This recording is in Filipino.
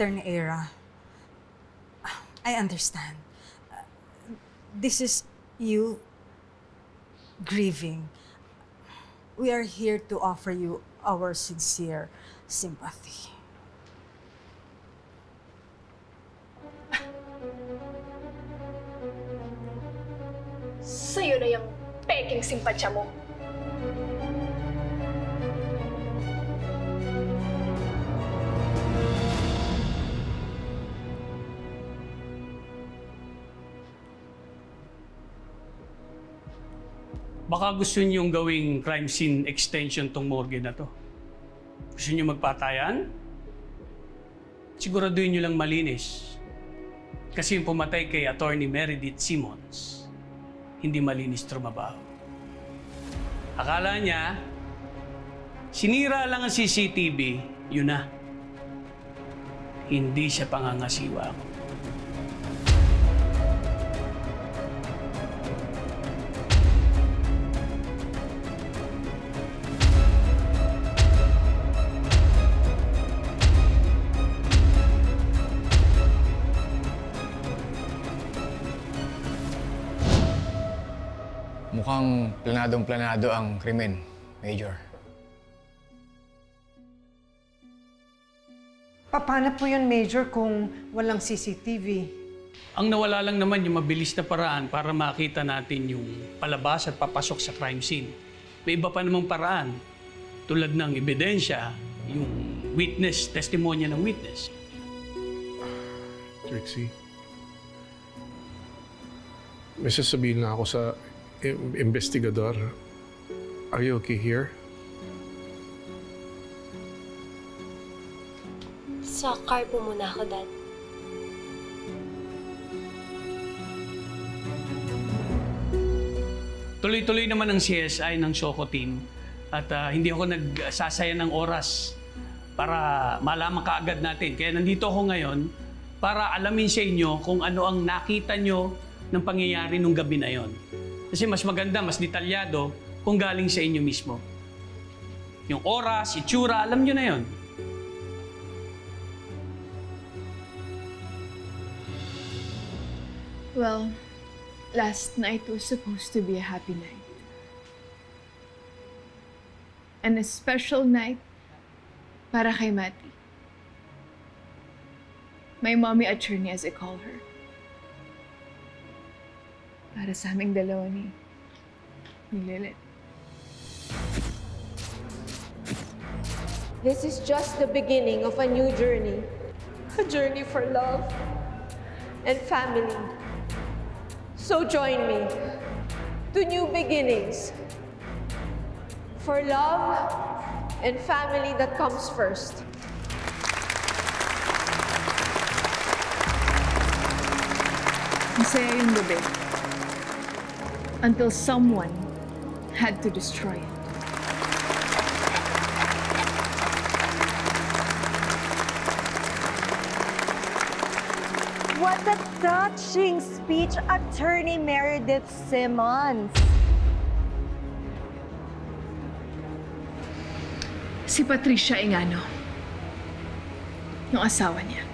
Attorney Ira, I understand. This is you grieving. We are here to offer you our sincere sympathy. Sa'yo na yung peking simpatsya mo. Baka gusto niyong gawing crime scene extension tong morgue na to. Gusto niyo magpatayan? Siguraduhin niyo lang malinis. Kasi yung pumatay kay Attorney Meredith Simmons, hindi malinis trumabaho. Akala niya, sinira lang ang CCTV, yun na. Hindi siya pangangasiwa ko. Mukhang planadong-planado ang krimen, Major. Paano po yun, Major, kung walang CCTV? Ang nawala lang naman yung mabilis na paraan para makita natin yung palabas at papasok sa crime scene. May iba pa namang paraan, tulad ng ebidensya, yung witness, testimonya ng witness. Trixie, may sasabihin na ako sa investigador. Are you okay here? Sa car po muna ako, Dad. Tuloy-tuloy naman ang CSI ng Shoko team at hindi ako nagsasaya ng oras para malaman kaagad natin. Kaya nandito ako ngayon para alamin sa inyo kung ano ang nakita nyo ng pangyayari nung gabi na yon. Kasi mas maganda, mas detalyado kung galing sa inyo mismo. Yung oras, itsura, alam nyo na yon. Well, last night was supposed to be a happy night. And a special night para kay Mati. My mommy attorney, as I call her. Para sa aming dalawa ni Lilith. This is just the beginning of a new journey. A journey for love and family. So join me to new beginnings. For love and family that comes first. Masaya yung gabi. Until someone had to destroy it. What a touching speech, Attorney Meredith Simmons. Si Patricia Engano, yung asawa niya.